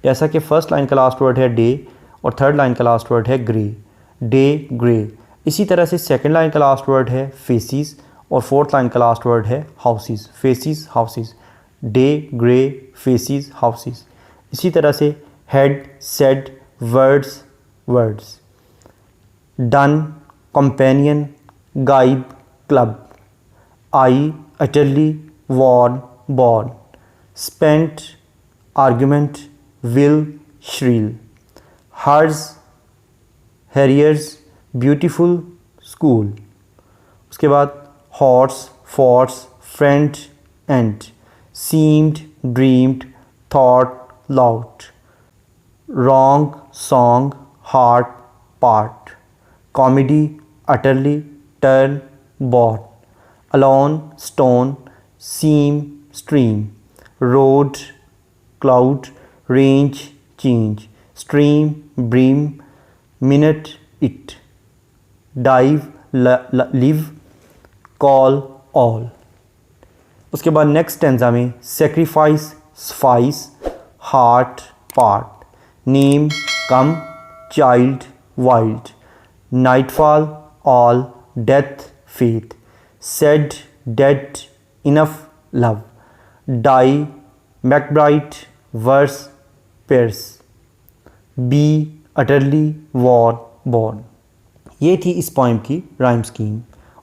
जैसा कि फर्स्ट लाइन का लास्ट वर्ड है डे और थर्ड लाइन का लास्ट वर्ड है ग्रे, डे ग्रे। इसी तरह से सेकंड लाइन का लास्ट वर्ड है फेसिस और फोर्थ लाइन का लास्ट वर्ड है houses, faces houses, day grey faces houses. इसी तरह से head said words words, done companion gibe club, I utterly worn born, spent argument will shrill, hers harriers beautiful school. उसके बाद horse force friend end, seemed dreamed thought loud, wrong song heart part, comedy utterly turn bought, alone stone seem stream, road cloud range change, stream brim minute it, dive live call all. उसके बाद नेक्स्ट स्टैंजा में sacrifice spice heart part, name come child wild, nightfall all death faith, said dead enough love, die MacBride verse Pearse, be utterly worn born. ये थी इस पोएम की राइम स्कीम।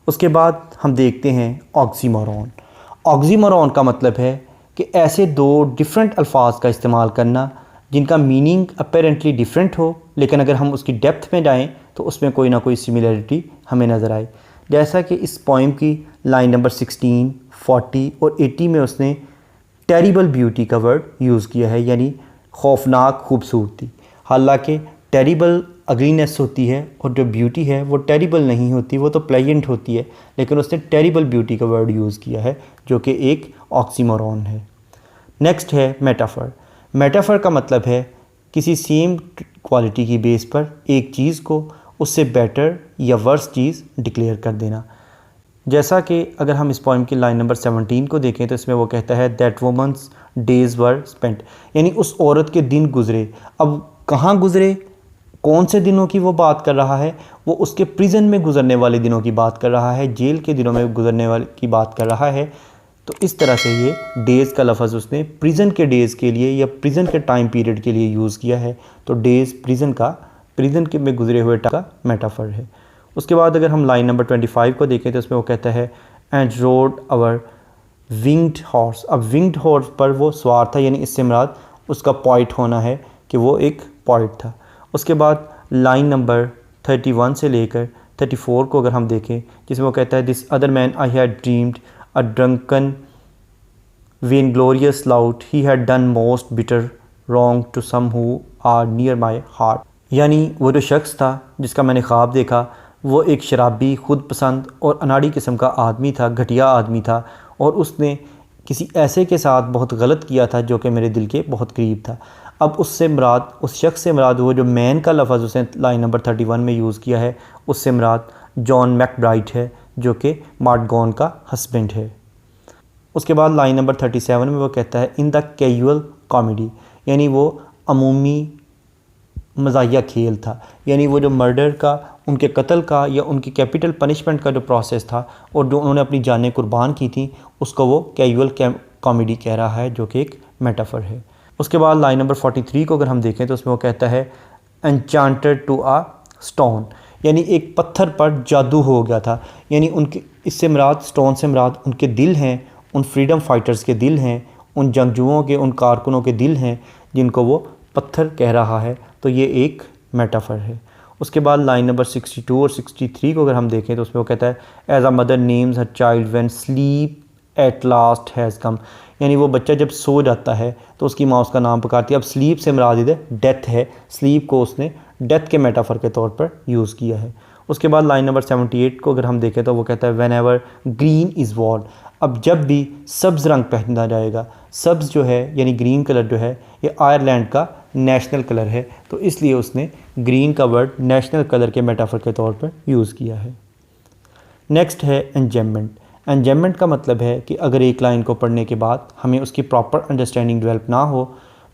उसके बाद हम देखते हैं ऑक्सीमोरॉन। ऑक्सीमोरॉन का मतलब है कि ऐसे दो डिफरेंट अल्फाज का इस्तेमाल करना जिनका मीनिंग अपेरेंटली डिफरेंट हो, लेकिन अगर हम उसकी डेप्थ में जाएं तो उसमें कोई ना कोई सिमिलरिटी हमें नज़र आए। जैसा कि इस पोएम की लाइन नंबर 16, 40 और 80 में उसने टेरिबल ब्यूटी का वर्ड यूज़ किया है, यानी खौफनाक खूबसूरती। हालांकि टेरिबल अग्लीनेस होती है और जो ब्यूटी है वो टेरिबल नहीं होती, वो तो प्लेजेंट होती है, लेकिन उसने टेरिबल ब्यूटी का वर्ड यूज़ किया है जो कि एक ऑक्सीमोरॉन है। नेक्स्ट है मेटाफर। मेटाफर का मतलब है किसी सेम क्वालिटी की बेस पर एक चीज़ को उससे बेटर या वर्स चीज़ डिक्लेयर कर देना। जैसा कि अगर हम इस पोएम की लाइन नंबर 17 को देखें तो इसमें वो कहता है that woman's days were spent, यानी उस औरत के दिन गुज़रे। अब कहाँ गुज़रे, कौन से दिनों की वो बात कर रहा है, वो उसके प्रिजन में गुज़रने वाले दिनों की बात कर रहा है, जेल के दिनों में गुज़रने वाले की बात कर रहा है। तो इस तरह से ये डेज़ का लफ्ज़ उसने प्रिजन के डेज़ के लिए या प्रिजन के टाइम पीरियड के लिए यूज़ किया है। तो डेज़ प्रिजन का प्रिजन के में गुजरे हुए टाइम का मेटाफर है। उसके बाद अगर हम लाइन नंबर 25 को देखें तो उसमें वो कहता है and rode our winged horse. अब विंग्ड हॉर्स पर वो सवार था, यानी इससे मुराद उसका पॉइंट होना है कि वो एक पॉइंट था। उसके बाद लाइन नंबर 31 से लेकर 34 को अगर हम देखें जिसमें वो कहता है this other man I had dreamed a drunken vainglorious lout he had done most bitter wrong to some who are near my heart. यानी वो जो शख्स था जिसका मैंने ख्वाब देखा वो एक शराबी, खुद पसंद और अनाड़ी किस्म का आदमी था, घटिया आदमी था, और उसने किसी ऐसे के साथ बहुत गलत किया था जो कि मेरे दिल के बहुत करीब था। अब उससे मुराद, उस शख्स से मुराद वो जो मैन का लफ्ज़ उसने लाइन नंबर 31 में यूज़ किया है, उससे मुराद जॉन मैकब्राइट है जो कि मार्ट गॉन का हस्बैंड है। उसके बाद लाइन नंबर 37 में वो कहता है इन द कैजुअल कॉमेडी, यानी वो अमूमी मज़ाहिया खेल था, यानी वो जो मर्डर का, उनके कत्ल का या उनकी कैपिटल पनिशमेंट का जो प्रोसेस था और जो उन्होंने अपनी जानें कुर्बान की थी उसको वो कैजुअल कॉमेडी कह रहा है जो कि एक मेटाफर है। उसके बाद लाइन नंबर 43 को अगर हम देखें तो उसमें वो कहता है एन्चांटेड टू आ स्टोन, यानी एक पत्थर पर जादू हो गया था, यानी उनके, इससे मुराद स्टोन से मुराद उनके दिल हैं, उन फ्रीडम फाइटर्स के दिल हैं, उन जंगजुओं के, उन कारकुनों के दिल हैं जिनको वो पत्थर कह रहा है। तो ये एक मेटाफर है। उसके बाद लाइन नंबर 62 और 63 को अगर हम देखें तो उसमें वो कहता है as a mother names her child when sleep at last has come, यानी वो बच्चा जब सो जाता है तो उसकी माँ उसका नाम पुकारती है। अब स्लीप से मुराद इधर डेथ है, स्लीप को उसने डेथ के मेटाफर के तौर पर यूज़ किया है। उसके बाद लाइन नंबर 78 को अगर हम देखें तो वो कहता है whenever green is worn, अब जब भी सब्ज़ रंग पहना जाएगा, सब्ज़ जो है यानी ग्रीन कलर जो है ये आयरलैंड का नेशनल कलर है, तो इसलिए उसने ग्रीन का वर्ड नेशनल कलर के मेटाफर के तौर पर यूज़ किया है। नेक्स्ट है एंजेममेंट। एंजेममेंट का मतलब है कि अगर एक लाइन को पढ़ने के बाद हमें उसकी प्रॉपर अंडरस्टैंडिंग डेवलप ना हो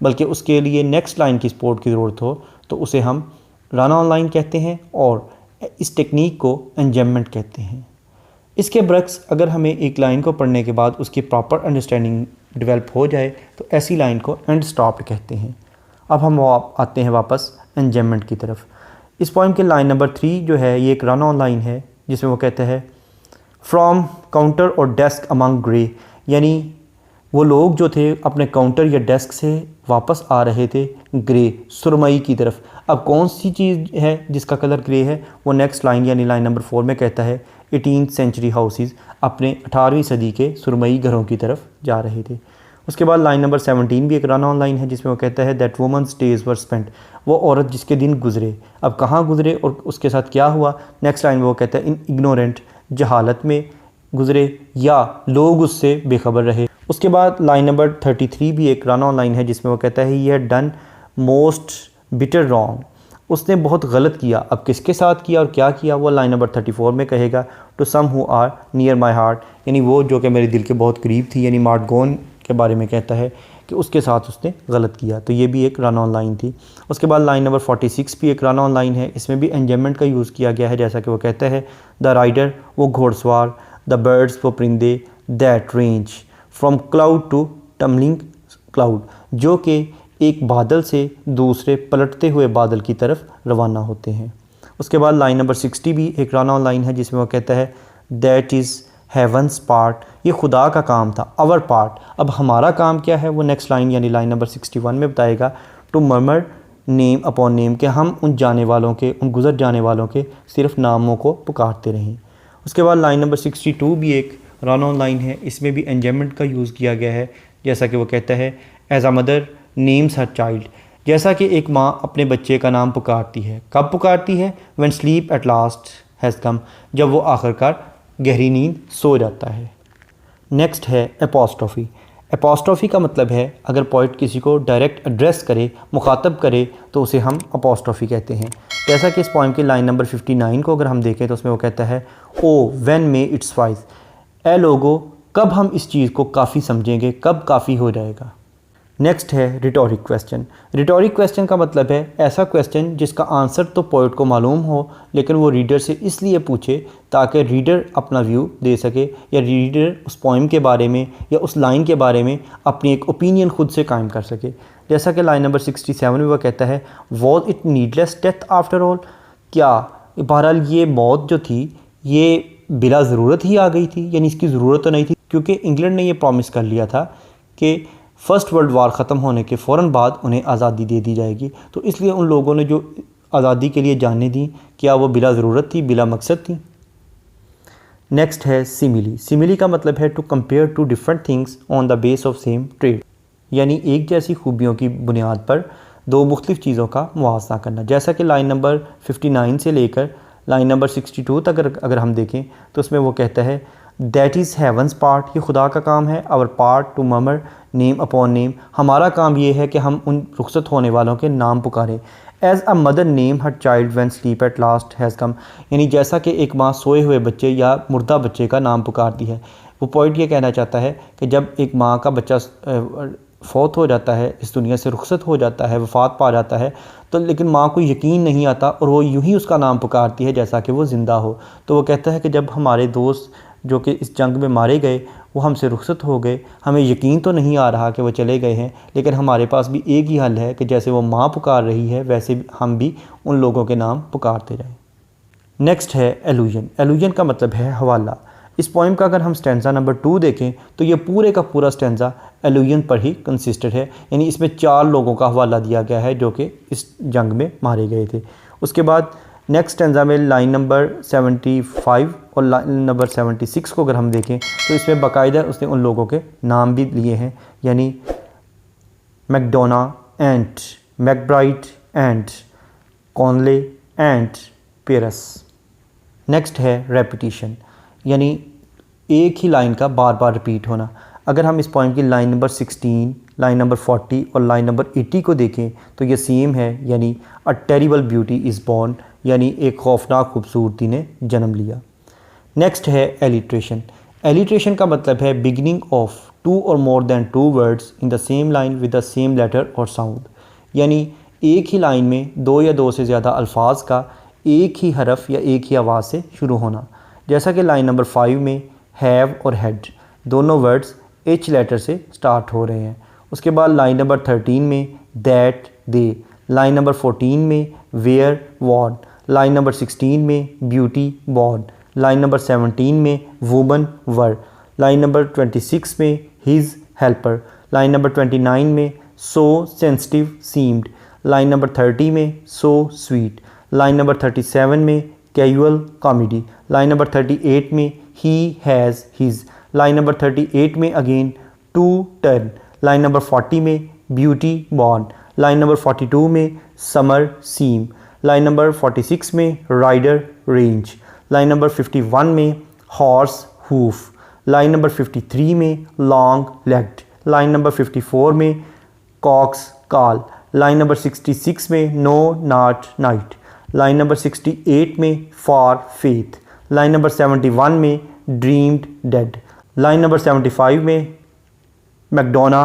बल्कि उसके लिए नेक्स्ट लाइन की सपोर्ट की ज़रूरत हो तो उसे हम रन ऑन लाइन कहते हैं और इस टेक्निक को एंजेममेंट कहते हैं। इसके बरक्स अगर हमें एक लाइन को पढ़ने के बाद उसकी प्रॉपर अंडरस्टैंडिंग डेवलप हो जाए तो ऐसी लाइन को एंड स्टॉप्ड कहते हैं। अब हम आते हैं वापस एंजेममेंट की तरफ। इस पोएम के लाइन नंबर 3 जो है ये एक रन ऑन लाइन है जिसमें वो कहते हैं फ्रॉम काउंटर और डेस्क अमंग ग्रे, यानी वो लोग जो थे अपने काउंटर या डेस्क से वापस आ रहे थे ग्रे, सुरमई की तरफ। अब कौन सी चीज़ है जिसका कलर ग्रे है, वो नेक्स्ट लाइन यानी लाइन नंबर 4 में कहता है 18th सेंचुरी हाउसेस, अपने 18वीं सदी के सुरमई घरों की तरफ जा रहे थे। उसके बाद लाइन नंबर 17 भी एक रन ऑन लाइन है जिसमें वो कहता है that woman's days were spent, वो औरत जिसके दिन गुजरे। अब कहाँ गुजरे और उसके साथ क्या हुआ, नेक्स्ट लाइन में वो कहता है इन इग्नोरेंट, जहालत में गुजरे या लोग उससे बेखबर रहे। उसके बाद लाइन नंबर 33 भी एक रन ऑन लाइन है जिसमें वो कहता है ही had done most bitter wrong, उसने बहुत गलत किया। अब किसके साथ किया और क्या किया वो लाइन नंबर 34 में कहेगा to some who are near my heart, यानी वो जो कि मेरे दिल के बहुत करीब थी, यानी मार्ट गॉन के बारे में कहता है कि उसके साथ उसने गलत किया। तो ये भी एक रन ऑन लाइन थी। उसके बाद लाइन नंबर 46 भी एक रन ऑन लाइन है, इसमें भी एंजेममेंट का यूज़ किया गया है। जैसा कि वो कहता है द राइडर, वो घोड़सवार, द बर्ड्स, वो परिंदे, that range from cloud to tumbling cloud, जो कि एक बादल से दूसरे पलटते हुए बादल की तरफ रवाना होते हैं। उसके बाद लाइन नंबर 60 भी एक रन ऑन लाइन है जिसमें वो कहता है दैट इज़ हेवन्स पार्ट, ये खुदा का काम था, आवर पार्ट। अब हमारा काम क्या है वो नेक्स्ट लाइन यानी लाइन नंबर 61 में बताएगा to murmur name upon name, के हम उन जाने वालों के, उन गुजर जाने वालों के सिर्फ नामों को पुकारते रहें। उसके बाद लाइन नंबर 62 भी एक रन ऑन लाइन है, इसमें भी एंजेममेंट का यूज़ किया गया है। जैसा कि वो कहता है as a mother names her child, जैसा कि एक माँ अपने बच्चे का नाम पुकारती है। कब पुकारती है, when sleep at last has कम, जब वो आखिरकार गहरी नींद सो जाता है। नेक्स्ट है एपोस्ट्रोफी। एपोस्ट्रोफी का मतलब है अगर पोइट किसी को डायरेक्ट एड्रेस करे, मुखातब करे, तो उसे हम एपोस्ट्रोफी कहते हैं। जैसा कि इस पोएम की लाइन नंबर 59 को अगर हम देखें तो उसमें वो कहता है O when may it's wise, ए लोगो कब हम इस चीज़ को काफ़ी समझेंगे, कब काफ़ी हो जाएगा। नेक्स्ट है रिटोरिक क्वेश्चन। रिटोरिक क्वेश्चन का मतलब है ऐसा क्वेश्चन जिसका आंसर तो पोइट को मालूम हो लेकिन वो रीडर से इसलिए पूछे ताकि रीडर अपना व्यू दे सके या रीडर उस पोइम के बारे में या उस लाइन के बारे में अपनी एक ओपिनियन खुद से कायम कर सके। जैसा कि लाइन नंबर 67 में वह कहता है was it needless death after all, क्या बहरहाल ये मौत जो थी ये बिला ज़रूरत ही आ गई थी, यानी इसकी ज़रूरत तो नहीं थी, क्योंकि इंग्लैंड ने ये प्रॉमिस कर लिया था कि फ़र्स्ट वर्ल्ड वार ख़त्म होने के फ़ौरन बाद उन्हें आज़ादी दे दी जाएगी। तो इसलिए उन लोगों ने जो आज़ादी के लिए जानें दी, क्या वो बिला ज़रूरत थी, बिला मकसद थी। नेक्स्ट है सिमिली। सिमिली का मतलब है to compare two different things on the base of same trait, यानी एक जैसी खूबियों की बुनियाद पर दो मुख्तलिफ़ चीज़ों का मुआवजा करना। जैसा कि लाइन नंबर 59 से लेकर लाइन नंबर 62 तक अगर हम देखें तो उसमें वो कहता है दैट इज़ हेवन्स पार्ट, ये खुदा का काम है, our part to murmur name upon name, हमारा काम ये है कि हम उन रुखसत होने वालों के नाम पुकारें। As a mother name her child when sleep at last has come, यानी जैसा कि एक माँ सोए हुए बच्चे या मुर्दा बच्चे का नाम पुकारती है। वो पॉइंट ये कहना चाहता है कि जब एक माँ का बच्चा फौत हो जाता है, इस दुनिया से रुखसत हो जाता है, वफ़ात पा जाता है, तो लेकिन माँ को यकीन नहीं आता और वो यूं ही उसका नाम पुकारती है जैसा कि वो ज़िंदा हो। तो वो कहता है कि जब हमारे दोस्त जो कि इस जंग में मारे गए वो हमसे रुखसत हो गए, हमें यकीन तो नहीं आ रहा कि वो चले गए हैं, लेकिन हमारे पास भी एक ही हल है कि जैसे वो माँ पुकार रही है वैसे हम भी उन लोगों के नाम पुकारते जाएं। नेक्स्ट है एलूजन। एलूजन का मतलब है हवाला। इस पोइम का अगर हम स्टैंजा नंबर 2 देखें तो ये पूरे का पूरा स्टैंजा एलूजन पर ही कंसिस्टेड है, यानी इसमें 4 लोगों का हवाला दिया गया है जो कि इस जंग में मारे गए थे। उसके बाद नेक्स्ट स्टैंजा में लाइन नंबर 75 और लाइन नंबर 76 को अगर हम देखें तो इसमें बाकायदा उसने उन लोगों के नाम भी लिए हैं, यानी MacDonagh and MacBride and Connolly and Pearse. Next है रेपिटिशन, यानी एक ही लाइन का बार बार रिपीट होना। अगर हम इस पॉइंट की लाइन नंबर 16, लाइन नंबर 40 और लाइन नंबर 80 को देखें तो ये सेम है, यानी a terrible beauty is born, यानी एक खौफनाक खूबसूरती ने जन्म लिया। नेक्स्ट है एलिट्रेशन। एलिट्रेशन का मतलब है बिगिनिंग ऑफ 2 और more than 2 words in the same line with the same letter और साउंड, यानी एक ही लाइन में 2 या 2 से ज़्यादा अल्फाज का एक ही हरफ या एक ही आवाज़ से शुरू होना। जैसा कि लाइन नंबर 5 में हैव और हैड दोनों वर्ड्स एच लेटर से स्टार्ट हो रहे हैं। उसके बाद लाइन नंबर 13 में दैट दे, लाइन नंबर 14 में वेयर वॉन, लाइन नंबर 16 में ब्यूटी बॉर्न, लाइन नंबर 17 में वुमन वर, लाइन नंबर 26 में हिज हेल्पर, लाइन नंबर 29 में so sensitive seemed, line number 30 में सो स्वीट, लाइन नंबर 37 में कैजुअल कॉमेडी, लाइन नंबर 38 में he has his, line number 38 में again to turn, line number 40 में ब्यूटी बॉर्न, लाइन नंबर 42 में समर सीम, लाइन नंबर 46 में राइडर रेंज, लाइन नंबर 51 में हॉर्स हूफ, लाइन नंबर 53 में लॉन्ग लेग्ड, लाइन नंबर 54 में कॉक्स कॉल, लाइन नंबर 66 में no not night, line number 68 में फॉर फेथ, लाइन नंबर 71 में ड्रीम्ड डेड, लाइन नंबर 75 में मैकडोना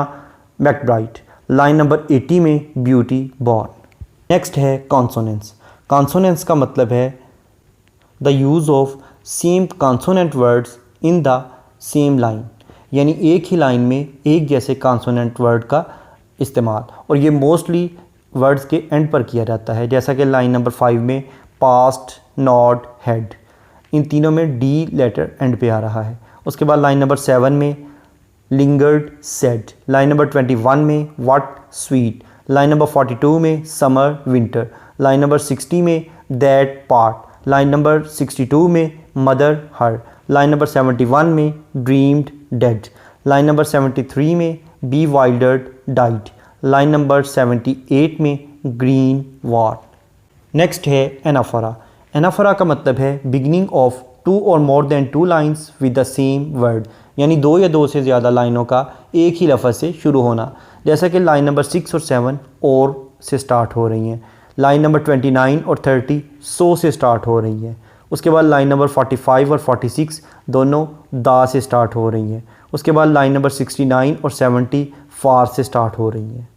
मैकब्राइट, लाइन नंबर 80 में ब्यूटी बॉर्न। नेक्स्ट है कॉन्सोनेंट्स। कॉन्सोनेंट्स का मतलब है the use of same consonant words in the same line, यानी एक ही लाइन में एक जैसे कॉन्सोनेंट वर्ड का इस्तेमाल, और ये मोस्टली वर्ड्स के एंड पर किया जाता है। जैसा कि लाइन नंबर 5 में पास्ट, नॉट, हेड, इन तीनों में डी लेटर एंड पे आ रहा है। उसके बाद लाइन नंबर 7 में लिंगर्ड सेड, लाइन नंबर 21 में व्हाट स्वीट, लाइन नंबर 42 में समर विंटर, लाइन नंबर 60 में दैट पार्ट, लाइन नंबर 62 में मदर हर, लाइन नंबर 71 में ड्रीम्ड डेड, लाइन नंबर 73 में बी वाइल्डर्ड डाइड, लाइन नंबर 78 में ग्रीन वॉर। नेक्स्ट है एनाफोरा। एनाफोरा का मतलब है बिगिनिंग ऑफ 2 और more than 2 lines with the same word, यानी 2 या 2 से ज़्यादा लाइनों का एक ही लफ्ज़ से शुरू होना। जैसा कि लाइन नंबर 6 और 7 और से स्टार्ट हो रही हैं, लाइन नंबर 29 और 30 सो से स्टार्ट हो रही हैं। उसके बाद लाइन नंबर 45 और 46 दोनों दा से स्टार्ट हो रही हैं। उसके बाद लाइन नंबर 69 और 70 फार से स्टार्ट हो रही हैं।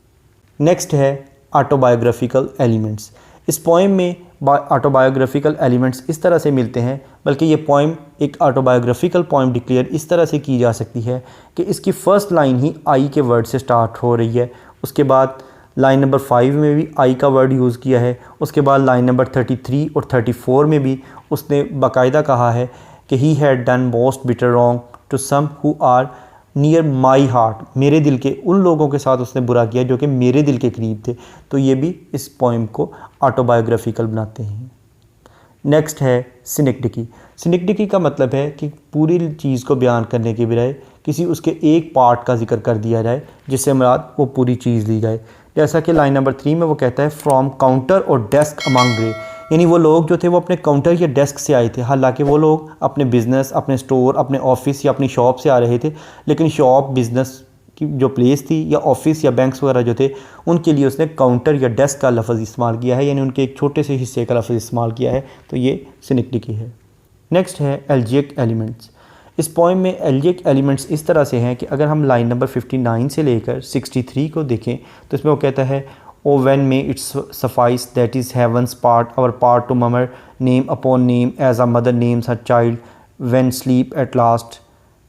नेक्स्ट है ऑटोबायोग्राफिकल एलिमेंट्स। इस पोएम में ऑटोबायोग्राफिकल एलिमेंट्स इस तरह से मिलते हैं, बल्कि ये पोएम एक ऑटोबायोग्राफिकल पोएम डिक्लेयर इस तरह से की जा सकती है कि इसकी फ़र्स्ट लाइन ही आई के वर्ड से स्टार्ट हो रही है। उसके बाद लाइन नंबर 5 में भी आई का वर्ड यूज़ किया है। उसके बाद लाइन नंबर 33 और 34 में भी उसने बाकायदा कहा है कि he had done most bitter wrong to some who are near my heart, मेरे दिल के उन लोगों के साथ उसने बुरा किया जो कि मेरे दिल के करीब थे। तो ये भी इस पोइम को ऑटोबायोग्राफिकल बनाते हैं। नेक्स्ट है सिनेक्टिकी। सिनेक्टिकी का मतलब है कि पूरी चीज़ को बयान करने के बजाय किसी उसके एक पार्ट का जिक्र कर दिया जाए जिससे मुराद वो पूरी चीज़ ली जाए। जैसा कि लाइन नंबर 3 में वो कहता है फ्रॉम काउंटर और डेस्क अमंग ग्रे, यानी वो लोग जो थे वो अपने काउंटर या डेस्क से आए थे। हालांकि वो लोग अपने बिज़नेस, अपने स्टोर, अपने ऑफिस या अपनी शॉप से आ रहे थे, लेकिन शॉप, बिज़नेस की जो प्लेस थी या ऑफिस या बैंक्स वगैरह जो थे उनके लिए उसने काउंटर या डेस्क का लफ्ज़ इस्तेमाल किया है, यानी उनके एक छोटे से हिस्से का लफ्ज़ इस्तेमाल किया है। तो ये सिनेक्टिकी है। नेक्स्ट है एल्जिक एलिमेंट्स। इस पोइम में एल्जिक एलिमेंट्स इस तरह से हैं कि अगर हम लाइन नंबर 59 से लेकर 63 को देखें तो इसमें वो कहता है O when may it's suffice that is heaven's part our part to murmur name upon name as a mother names her child when sleep at last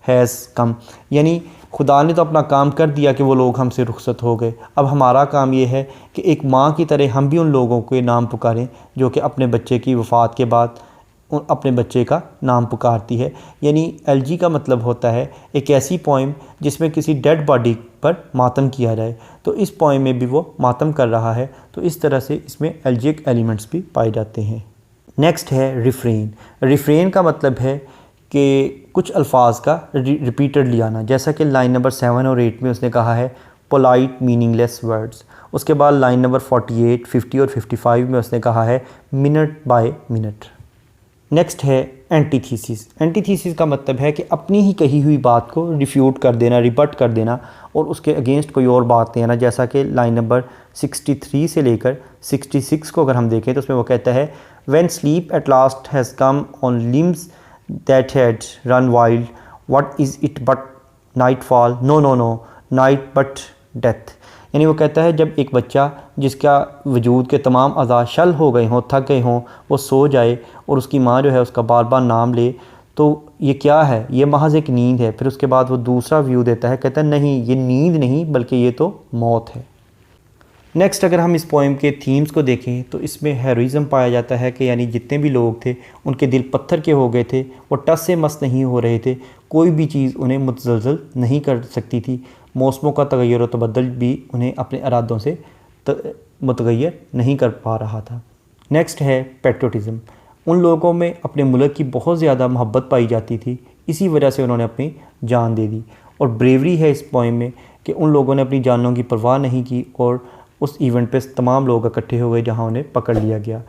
has come, यानी खुदा ने तो अपना काम कर दिया कि वो लोग हमसे रुखसत हो गए। अब हमारा काम ये है कि एक माँ की तरह हम भी उन लोगों के नाम पुकारें जो कि अपने बच्चे की वफ़ात के बाद अपने बच्चे का नाम पुकारती है। यानी एलजी का मतलब होता है एक ऐसी पोइम जिसमें किसी डेड बॉडी पर मातम किया जाए। तो इस पोइम में भी वो मातम कर रहा है। तो इस तरह से इसमें एल्जिक एलिमेंट्स भी पाए जाते हैं। नेक्स्ट है रिफ्रेन। रिफ्रेन का मतलब है कि कुछ अल्फाज का रिपीटेडली आना, जैसा कि लाइन नंबर 7 और 8 में उसने कहा है पोलाइट मीनिंगलेस वर्ड्स। उसके बाद लाइन नंबर 48, 50 और 55 में उसने कहा है मिनट बाय मिनट। नेक्स्ट है एंटीथीसिस। एंटीथीसिस का मतलब है कि अपनी ही कही हुई बात को रिफ्यूट कर देना, रिबट कर देना और उसके अगेंस्ट कोई और बात नहीं आना। जैसा कि लाइन नंबर 63 से लेकर 66 को अगर हम देखें तो उसमें वो कहता है when sleep at last has come on limbs that had run wild what is it but nightfall, no no no night but death. यानी वो कहता है जब एक बच्चा जिसका वजूद के तमाम अज़ा शल हो गए हों, थक गए हों, वो सो जाए और उसकी माँ जो है उसका बार बार नाम ले, तो ये क्या है, ये महज एक नींद है। फिर उसके बाद वो दूसरा व्यू देता है, कहता है नहीं ये नींद नहीं बल्कि ये तो मौत है। नेक्स्ट अगर हम इस पोइम के थीम्स को देखें तो इसमें हेरोइज़म पाया जाता है कि यानी जितने भी लोग थे उनके दिल पत्थर के हो गए थे, वो टस से मस नहीं हो रहे थे, कोई भी चीज़ उन्हें मुतज़लज़ल नहीं कर सकती थी। मौसमों का तगय्युर व तबद्दुल भी उन्हें अपने इरादों से मुतगय्यर नहीं कर पा रहा था। नेक्स्ट है पेट्रोटिज़म। उन लोगों में अपने मुल्क की बहुत ज़्यादा मोहब्बत पाई जाती थी, इसी वजह से उन्होंने अपनी जान दे दी। और ब्रेवरी है इस पोइम में कि उन लोगों ने अपनी जानों की परवाह नहीं की और उस इवेंट पे तमाम लोग इकट्ठे हो गए जहाँ उन्हें पकड़ लिया गया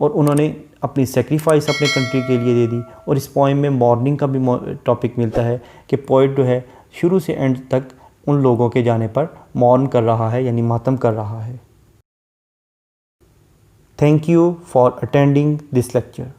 और उन्होंने अपनी सेक्रीफाइस अपने कंट्री के लिए दे दी। और इस पोइम में मॉर्निंग का भी टॉपिक मिलता है कि पोइट जो है शुरू से एंड तक उन लोगों के जाने पर मौन कर रहा है, यानी मातम कर रहा है। Thank you for attending this lecture.